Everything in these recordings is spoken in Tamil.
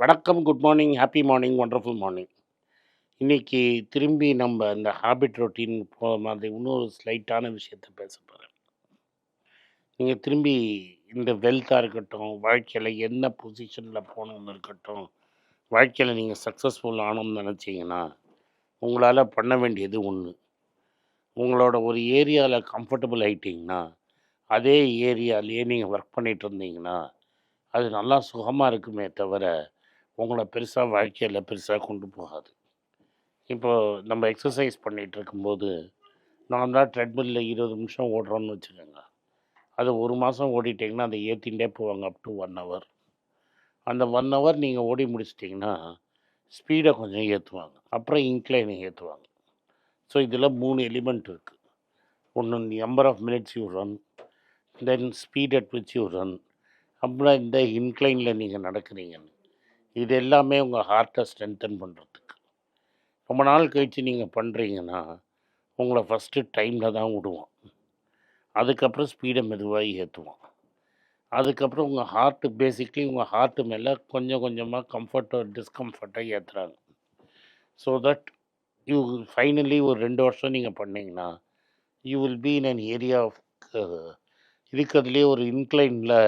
வணக்கம், good morning, happy morning, wonderful morning. இன்னைக்கு திரும்பி நம்ம இந்த ஹாபிட் ரொட்டீன் போகிற மாதிரி இன்னொரு ஸ்லைட்டான விஷயத்த பேச போகிறேன். நீங்கள் திரும்பி இந்த வெல்த்தாக இருக்கட்டும், வாழ்க்கையில் என்ன பொசிஷனில் போகணும்னு இருக்கட்டும், வாழ்க்கையில் நீங்கள் சக்ஸஸ்ஃபுல் ஆகணும்னு நினச்சிங்கன்னா உங்களால் பண்ண வேண்டியது ஒன்று. உங்களோட ஒரு ஏரியாவில் கம்ஃபர்டபுள் ஆகிட்டிங்கன்னா அதே ஏரியாலேயே நீங்கள் ஒர்க் பண்ணிகிட்டு இருந்தீங்கன்னா அது நல்லா சுகமாக இருக்குமே தவிர உங்கள பெருசாக வாழ்க்கையில் பெருசாக கொண்டு போகாது. இப்போது நம்ம எக்ஸசைஸ் பண்ணிகிட்டு இருக்கும்போது நார்மலாக ட்ரெட்மில்ல 20 நிமிஷம் ஓடுறோன்னு வச்சுக்கோங்க. அது ஒரு மாதம் ஓடிட்டிங்கன்னா அதை ஏற்றிகிட்டே போவாங்க அப் டு 1 ஹவர். அந்த 1 ஹவர் நீங்கள் ஓடி முடிச்சிட்டிங்கன்னா ஸ்பீடை கொஞ்சம் ஏற்றுவாங்க, அப்புறம் இன்க்ளைனை ஏற்றுவாங்க. ஸோ இதில் 3 எலிமெண்ட் இருக்குது. ஒன்று number of minutes you run, then speed at which you run, அப்புறம் இந்த இன்க்ளைனில் நீங்கள் நடக்கிறீங்கன்னு. இது எல்லாமே உங்கள் ஹார்ட்டை ஸ்ட்ரென்தன் பண்ணுறதுக்கு. ரொம்ப நாள் கழித்து நீங்கள் பண்ணுறீங்கன்னா உங்களை ஃபஸ்ட்டு டைமில் தான் விடுவோம், அதுக்கப்புறம் ஸ்பீடை மெதுவாக ஏற்றுவோம். அதுக்கப்புறம் உங்கள் ஹார்ட்டு பேசிக்லி உங்கள் ஹார்ட்டு மேலே கொஞ்சம் கொஞ்சமாக கம்ஃபர்ட்டோ டிஸ்கம்ஃபர்ட்டை ஏற்றுறாங்க. ஸோ தட் யூ ஃபைனலி ஒரு 2 வருஷம் நீங்கள் பண்ணிங்கன்னா you will be in an area of இருக்கிறதுலே ஒரு இன்க்ளைனில்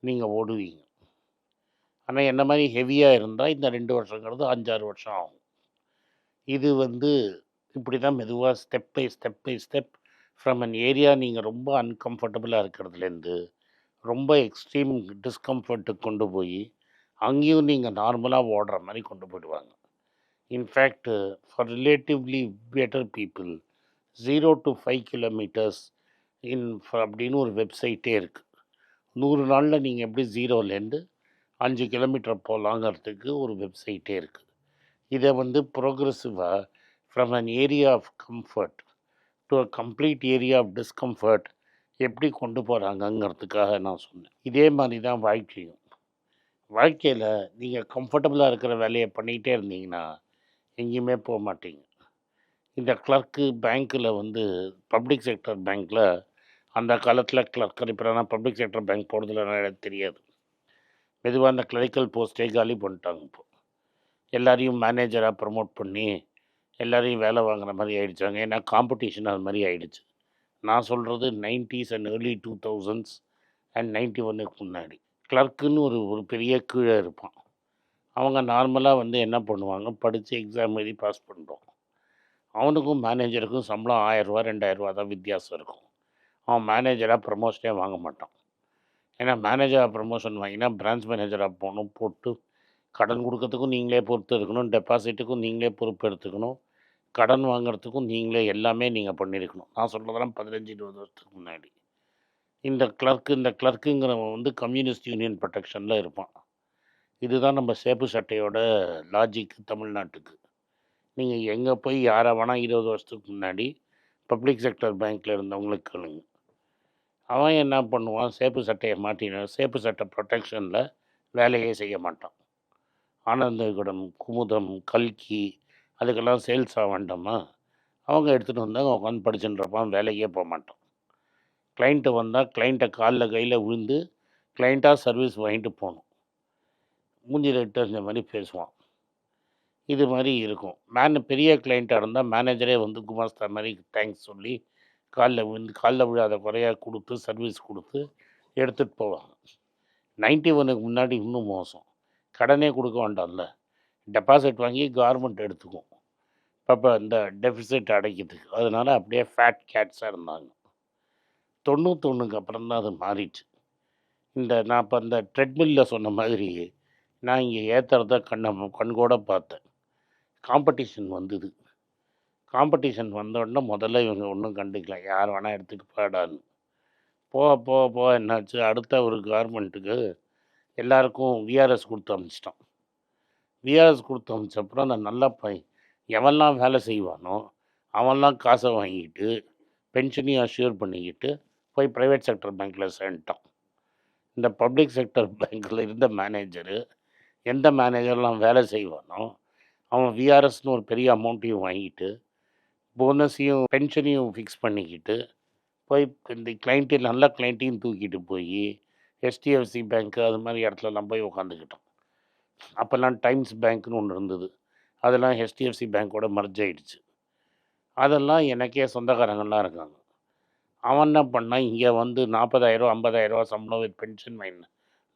நீங்கள் ஓடுவீங்க. ஆனால் என்ன மாதிரி ஹெவியாக இருந்தால் இந்த 2 வருஷங்கிறது 5-6 வருஷம் ஆகும். இது இப்படி தான் மெதுவாக step by step by step from an area நீங்கள் ரொம்ப அன்கம்ஃபர்டபுளாக இருக்கிறதுலேருந்து ரொம்ப எக்ஸ்ட்ரீம் டிஸ்கம்ஃபர்ட்டுக்கு கொண்டு போய் அங்கேயும் நீங்கள் நார்மலாக ஓடுற மாதிரி கொண்டு போயிடுவாங்க. In fact for relatively better people 0 to 5 kilometres அப்படின்னு ஒரு வெப்சைட்டே இருக்குது. 100 நாளில் நீங்கள் எப்படி 0லேருந்து 5 கிலோமீட்டர் போகலாங்கிறதுக்கு ஒரு வெப்சைட்டே இருக்குது. இதை ப்ரோக்ரெசிவாக from an area of comfort to a complete area of discomfort எப்படி கொண்டு போகிறாங்கங்கிறதுக்காக நான் சொன்னேன். இதே மாதிரி தான் வாழ்க்கையும். வாழ்க்கையில் நீங்கள் கம்ஃபர்டபுளாக இருக்கிற வேலையை பண்ணிகிட்டே இருந்தீங்கன்னா எங்கேயுமே போக மாட்டீங்க. இந்த கிளர்க்கு பேங்க்கில் பப்ளிக் செக்டர் பேங்க்கில் அந்த காலத்தில் கிளர்க்கர், இப்போ நான் பப்ளிக் செக்டர் பேங்க் போகிறதுல எனக்கு தெரியாது. மெதுவாக அந்த கிளரிக்கல் போஸ்ட்டே காலி பண்ணிட்டாங்க. இப்போது எல்லாரையும் மேனேஜராக ப்ரமோட் பண்ணி எல்லாரையும் வேலை வாங்குற மாதிரி ஆகிடுச்சாங்க. ஏன்னா காம்படிஷன் அது மாதிரி ஆகிடுச்சு. நான் சொல்கிறது 90s and early 2000s and 91க்கு முன்னாடி. கிளர்க்குன்னு ஒரு பெரிய கீழே இருப்பான். அவங்க நார்மலாக என்ன பண்ணுவாங்க, படித்து எக்ஸாம் எழுதி பாஸ் பண்ணுறோம். அவனுக்கும் மேனேஜருக்கும் சம்பளம் 1000 ரூபா 2000 ரூபா தான் வித்தியாசம் இருக்கும். அவன் மேனேஜராக ப்ரமோஷனே வாங்க மாட்டான். ஏன்னா மேனேஜராக ப்ரமோஷன் வாங்கினா பிரான்ச் மேனேஜராக போகணும், போட்டு கடன் கொடுக்கறதுக்கும் நீங்களே பொறுத்து இருக்கணும், டெபாசிட்டுக்கும் நீங்களே பொறுப்பு எடுத்துக்கணும், கடன் வாங்குறதுக்கும் நீங்களே எல்லாமே நீங்கள் பண்ணியிருக்கணும். நான் சொல்கிறதெல்லாம் 15-20 வருஷத்துக்கு முன்னாடி. இந்த கிளர்க்குங்கிறவன் கம்யூனிஸ்ட் யூனியன் ப்ரொடெக்ஷனில் இருப்பான். இதுதான் நம்ம சேப்பு சட்டையோட லாஜிக் தமிழ்நாட்டுக்கு. நீங்கள் எங்கே போய் யாரை வேணால் 20 வருஷத்துக்கு முன்னாடி பப்ளிக் செக்டர் பேங்க்கில் இருந்தவங்களுக்கு கேளுங்க. அவன் என்ன பண்ணுவான், சேப்பு சட்டையை மாட்டின சேப்பு சட்டை ப்ரொடெக்ஷனில் வேலையே செய்ய மாட்டான். ஆனந்த விகடன், குமுதம், கல்கி அதுக்கெல்லாம் சேல்ஸ் ஆக வேண்டாமா, அவங்க எடுத்துகிட்டு வந்தாங்க உட்காந்து படிச்சுட்டுருப்பான், வேலைக்கே போக மாட்டான். கிளைண்ட்டு வந்தால் கிளைண்ட்டை காலில் கையில் விழுந்து கிளைண்ட்டாக சர்வீஸ் வாங்கிட்டு போகணும். மூஞ்சில் தெரிஞ்ச மாதிரி பேசுவான். இது மாதிரி இருக்கும். பெரிய கிளைண்ட்டாக இருந்தால் மேனேஜரே குமாஸ்தா மாதிரி தேங்க்ஸ் சொல்லி காலில் விழாத குறையாக கொடுத்து சர்வீஸ் கொடுத்து எடுத்துகிட்டு போவாங்க. 91க்கு முன்னாடி இன்னும் மோசம். கடனே கொடுக்க வேண்டாம்ல, டெபாசிட் வாங்கி கவர்மெண்ட் எடுத்துக்கும் அப்போ இந்த டெபிசிட் அடைக்கிறதுக்கு. அதனால் அப்படியே ஃபேட் கேட்ஸாக இருந்தாங்க. 91க்கு அப்புறம் தான் அது மாறிடுச்சு. நான் இப்போ இந்த ட்ரெட்மில்லில் சொன்ன மாதிரி நான் இங்கே ஏற்றுறத கண்கூட பார்த்தேன். காம்படிஷன் வந்தது. காம்படிஷன் வந்தோடனே முதல்ல இவங்க ஒன்றும் கண்டுக்கல, யார் வேணால் எடுத்துகிட்டு போடான்னு. போக போக போக என்னாச்சு, அடுத்த ஒரு கவர்மெண்ட்டுக்கு எல்லாருக்கும் விஆர்எஸ் கொடுத்து அனுப்பிச்சிட்டான். விஆர்எஸ் கொடுத்து அனுப்பிச்சப்பறம் அந்த நல்ல எவன்லாம் வேலை செய்வானோ அவன்லாம் காசை வாங்கிட்டு பென்ஷனையும் அஷ்யூர் பண்ணிக்கிட்டு போய் ப்ரைவேட் செக்டர் பேங்க்கில் சேர்ந்துட்டான். இந்த பப்ளிக் செக்டர் பேங்க்கில் இருந்த மேனேஜரு எந்த மேனேஜர்லாம் வேலை செய்வானோ அவன் விஆர்எஸ்னு ஒரு பெரிய அமௌண்ட்டையும் வாங்கிட்டு போனஸையும் பென்ஷனையும் ஃபிக்ஸ் பண்ணிக்கிட்டு போய் இந்த கிளைண்ட்டு நல்ல கிளைண்ட்டையும் தூக்கிட்டு போய் HDFC பேங்க்கு அது மாதிரி இடத்துலலாம் போய் உட்காந்துக்கிட்டோம். அப்போல்லாம் டைம்ஸ் பேங்க்னு ஒன்று இருந்தது. அதெல்லாம் ஹெச்டிஎஃப்சி பேங்க்கோட மர்ஜ் ஆயிடுச்சு. அதெல்லாம் எனக்கே சொந்தக்காரங்கலாம் இருக்காங்க. அவன் என்ன பண்ணான், இங்கே வந்து ரூ. 40,000 ரூ. 50,000 சம்பளம் வித் பென்ஷன் மைண்ட்.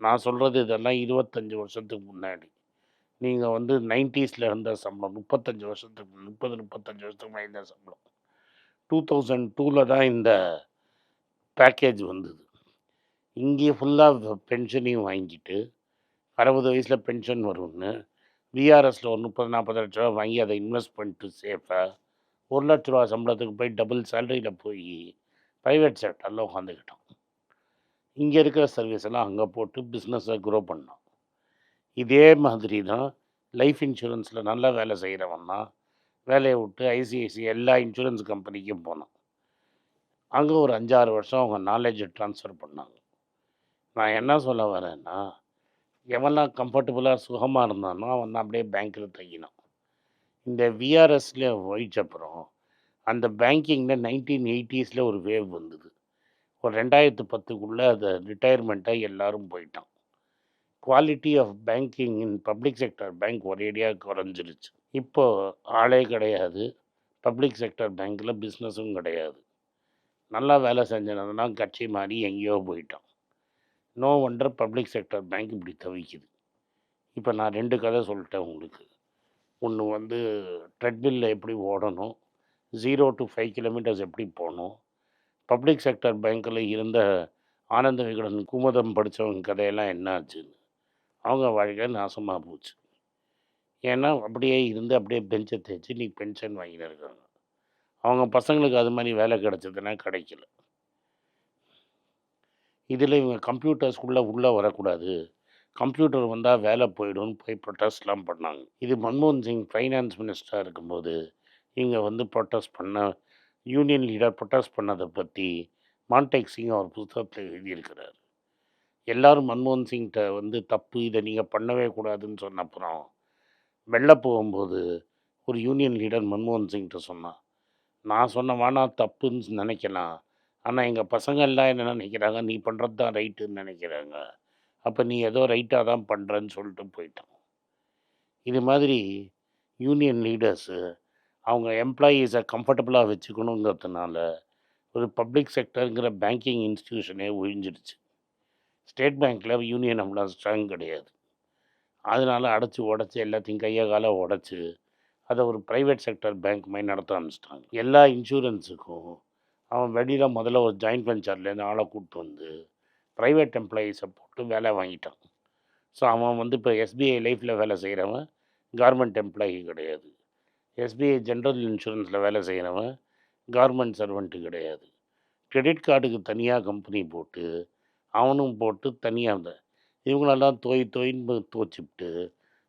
நான் சொல்கிறது இதெல்லாம் 25 வருஷத்துக்கு முன்னாடி. நீங்கள் வந்து 90ஸ்ல இருந்த சம்பளம் 35 வருஷத்துக்கு 35 வருஷத்துக்கு முன்னாடி இருந்த சம்பளம். 2002ல தான் இந்த பேக்கேஜ் வந்தது. இங்கே ஃபுல்லாக பென்ஷனையும் வாங்கிட்டு 60 வயசில் பென்ஷன் வரும்னு விஆர்எஸில் ஒரு 30-40 லட்ச ரூபா வாங்கி அதை இன்வெஸ்ட் பண்ணிட்டு சேஃபாக 1 லட்ச ரூபா சம்பளத்துக்கு போய் டபுள் சேலரியில் போய் ப்ரைவேட் செக்டரில் உட்காந்துக்கிட்டோம். இங்கே இருக்கிற சர்வீஸ் எல்லாம் அங்கே போட்டு பிஸ்னஸை க்ரோ பண்ணோம். இதே மாதிரி தான் லைஃப் இன்சூரன்ஸில் நல்லா வேலை செய்கிறவன்னா வேலையை விட்டு ஐசிஐசி எல்லா இன்சூரன்ஸ் கம்பெனிக்கும் போனோம். அங்கே ஒரு 5-6 வருஷம் அவங்க நாலேஜை ட்ரான்ஸ்ஃபர் பண்ணாங்க. நான் என்ன சொல்ல வரேன்னா, எவன்லாம் கம்ஃபர்டபுளாக சுகமாக இருந்தானோ அவன் தான் அப்படியே பேங்க்கில் தங்கினான். இந்த விஆர்எஸ்ல ஒழிச்சப்புறம் அந்த பேங்கிங்கில் 1980ஸ்ல ஒரு வேவ் வந்தது. ஒரு 2010க்குள்ளே அதை ரிட்டையர்மெண்ட்டாக எல்லாரும் போயிட்டான். Quality of banking in public sector bank ஒரேடியாக குறைஞ்சிருச்சு. இப்போது ஆளே கிடையாது. பப்ளிக் செக்டர் பேங்க்கில் பிஸ்னஸும் கிடையாது. நல்லா வேலை செஞ்சதுனா கட்சி மாறி எங்கேயோ போயிட்டான். No wonder public sector bank இப்படி தவிக்குது. இப்போ நான் 2 கதை சொல்லிட்டேன் உங்களுக்கு. ஒன்று வந்து ட்ரெட்மில்ல எப்படி ஓடணும், 0 to 5 கிலோமீட்டர்ஸ் எப்படி போகணும், பப்ளிக் செக்டர் பேங்க்கில் இருந்த ஆனந்த விகடன் குமுதம் படித்தவங்க கதையெல்லாம் என்ன ஆச்சுன்னு. அவங்க வாழ்க்கை நாசமாக போச்சு. ஏன்னா அப்படியே இருந்து அப்படியே பெஞ்சை தேய்ச்சி நீ பென்ஷன் வாங்கின்னு இருக்காங்க. அவங்க பசங்களுக்கு அது மாதிரி வேலை கிடச்சதுன்னா கிடைக்கல. இதில் இவங்க கம்ப்யூட்டர்ஸ்குள்ளே உள்ளே வரக்கூடாது, கம்ப்யூட்டர் வந்தால் வேலை போயிடும்னு போய் ப்ரொட்டஸ்ட்லாம் பண்ணாங்க. இது மன்மோகன் சிங் ஃபைனான்ஸ் மினிஸ்டராக இருக்கும்போது இங்கே வந்து ப்ரொட்டஸ்ட் பண்ண யூனியன் லீடர் ப்ரொட்டஸ்ட் பண்ணதை பற்றி மான்டேக் சிங் அவர் புத்தகத்தில் எழுதியிருக்கிறார். எல்லாரும் மன்மோகன் சிங்கிட்ட வந்து தப்பு, இதை நீங்கள் பண்ணவே கூடாதுன்னு சொன்ன அப்புறம் வெளில போகும்போது ஒரு யூனியன் லீடர் மன்மோகன் சிங்கிட்ட சொன்னான், நான் சொன்ன வேணா தப்புன்னு நினைக்கலாம், ஆனால் எங்கள் பசங்க எல்லாம் என்ன நினைக்கிறாங்க, நீ பண்ணுறது தான் ரைட்டுன்னு நினைக்கிறாங்க, அப்போ நீ ஏதோ ரைட்டாக தான் பண்ணுறன்னு சொல்லிட்டு போயிட்டான். இது மாதிரி யூனியன் லீடர்ஸு அவங்க எம்ப்ளாயீஸை கம்ஃபர்டபுளாக வச்சுக்கணுங்கிறதுனால ஒரு பப்ளிக் செக்டருங்கிற பேங்கிங் இன்ஸ்டிடியூஷனே ஒழிஞ்சிடுச்சு. ஸ்டேட் பேங்க்கில் யூனியன் அவ்வளோ ஸ்ட்ராங் கிடையாது. அதனால் அடைச்சி உடச்சி எல்லாத்தையும் கையை காலை உடச்சி அதை ஒரு ப்ரைவேட் செக்டர் பேங்க் மாதிரி நடத்த ஆரம்பிச்சிட்டாங்க. எல்லா இன்சூரன்ஸுக்கும் அவன் வெளியில் முதல்ல ஒரு ஜாயின்ட் வெஞ்சர்லேருந்து ஆளை கூப்பிட்டு வந்து ப்ரைவேட் எம்ப்ளாயீஸை போட்டு வேலை வாங்கிட்டான். ஸோ அவன் வந்து இப்போ எஸ்பிஐ லைஃப்பில் வேலை செய்கிறவன் கவர்மெண்ட் எம்ப்ளாயி கிடையாது. எஸ்பிஐ ஜென்ரல் இன்சூரன்ஸில் வேலை செய்கிறவன் கவர்மெண்ட் சர்வெண்ட்டு கிடையாது. கிரெடிட் கார்டுக்கு தனியாக கம்பெனி போட்டு அவனும் போட்டு தனியாக இவங்களெல்லாம் தோயின்னு துவச்சிவிட்டு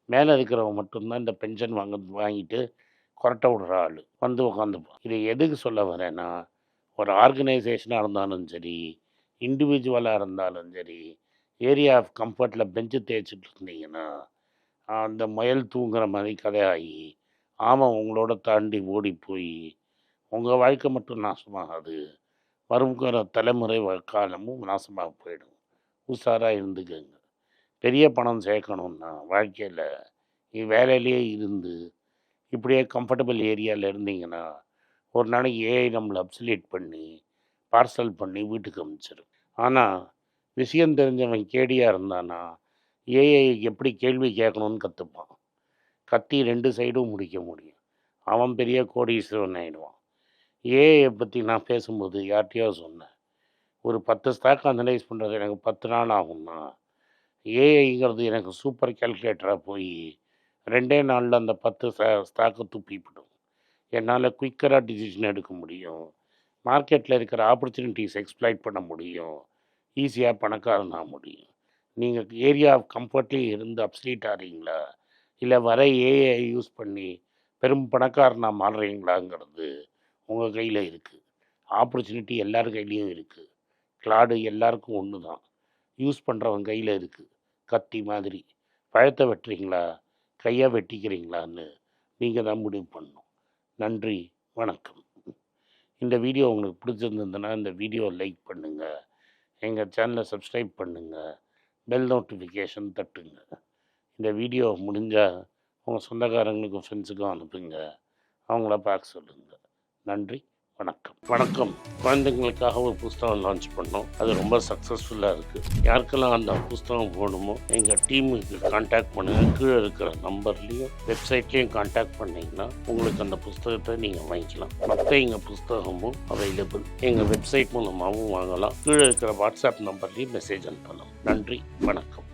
மேலே இருக்கிறவன் மட்டும்தான் இந்த பென்ஷன் வாங்கிட்டு கொரட்டை விடுற ஆள் வந்து உட்காந்துப்பான். இதை எதுக்கு சொல்ல வரேன்னா, ஒரு ஆர்கனைசேஷனாக இருந்தாலும் சரி, இண்டிவிஜுவலாக இருந்தாலும் சரி, ஏரியா ஆஃப் கம்ஃபர்ட்டில் பெஞ்சு தேய்ச்சிட்டு இருந்தீங்கன்னா அந்த முயல் தூங்குற மாதிரி கதையாகி ஆமாம் உங்களோட தாண்டி ஓடி போய் உங்கள் வாழ்க்கை மட்டும் நாசமாகாது, வருங்கிற தலைமுறை காலமும் நாசமாக போயிடும். உஷாராக இருந்துக்கங்க. பெரிய பணம் சேர்க்கணுன்னா வாழ்க்கையில் வேலையிலேயே இருந்து இப்படியே கம்ஃபர்டபுள் ஏரியாவில் இருந்தீங்கன்னா ஒரு நாளைக்கு ஏஐ நம்மளை அப்சலேட் பண்ணி பார்சல் பண்ணி வீட்டுக்கு அனுப்பிச்சிடும். ஆனால் விஷயம் தெரிஞ்சவன் கேடியாக இருந்தானா ஏஐ எப்படி கேள்வி கேட்கணும்னு கற்றுப்பான். கத்தி 2 சைடும் முடிக்க முடியும். அவன் பெரிய கோடீஸ்வரன் ஆகிடுவான். ஏஐயை பற்றி நான் பேசும்போது யார்கிட்டையோ சொன்னேன், ஒரு 10 ஸ்டாக் அனலைஸ் பண்ணுறது எனக்கு 10 நாள் ஆகும்னா, ஏஐங்கிறது எனக்கு சூப்பர் கால்குலேட்டராக போய் 2 நாளில் அந்த 10 ஸ்டாக்கை துப்பிவிடும். என்னால் குயிக்கராக டிசிஷன் எடுக்க முடியும், மார்க்கெட்டில் இருக்கிற ஆப்பர்ச்சுனிட்டிஸ் எக்ஸ்ப்ளாய்ட் பண்ண முடியும், ஈஸியாக பணக்காரனாக முடியும். நீங்கள் ஏரியா ஆஃப் கம்ஃபர்ட்லேயே இருந்து அப்சலீட் ஆகிறீங்களா, இல்லை வர ஏஐ யூஸ் பண்ணி பெரும் பணக்காரனாக மாறுறீங்களாங்கிறது உங்கள் கையில் இருக்குது. ஆப்பர்ச்சுனிட்டி எல்லார் கையிலையும் இருக்குது. கிளாடு எல்லாருக்கும் ஒன்று தான். யூஸ் பண்ணுறவங்க கையில் இருக்குது. கத்தி மாதிரி பழத்தை வெட்டுறீங்களா, கையை வெட்டிக்கிறீங்களான்னு நீங்கள் தான் முடிவு பண்ணணும். நன்றி, வணக்கம். இந்த வீடியோ உங்களுக்கு பிடிச்சிருந்ததுன்னா இந்த வீடியோவை லைக் பண்ணுங்கள், எங்கள் சேனலை சப்ஸ்கிரைப் பண்ணுங்கள், பெல் நோட்டிஃபிகேஷன் தட்டுங்க. இந்த வீடியோ முடிஞ்சால் உங்கள் சொந்தக்காரங்களுக்கும் ஃப்ரெண்ட்ஸுக்கும் அனுப்புங்க, அவங்கள பார்க்க சொல்லுங்கள். நன்றி, வணக்கம். வணக்கம். குழந்தைங்களுக்காக ஒரு புஸ்தகம் லான்ச் பண்ணோம். அது ரொம்ப சக்ஸஸ்ஃபுல்லாக இருக்குது. யாருக்கெல்லாம் அந்த புஸ்தகம் போகணுமோ எங்கள் டீமுக்கு கான்டாக்ட் பண்ணுங்கள். கீழே இருக்கிற நம்பர்லேயும் வெப்சைட்லேயும் கான்டாக்ட் பண்ணிங்கன்னா உங்களுக்கு அந்த புஸ்தகத்தை நீங்கள் வாங்கிக்கலாம். மற்ற எங்கள் புஸ்தகமும் அவைலபிள். எங்கள் வெப்சைட் மூலமாகவும் வாங்கலாம். கீழே இருக்கிற வாட்ஸ்அப் நம்பர்லேயும் மெசேஜ் அனுப்பலாம். நன்றி, வணக்கம்.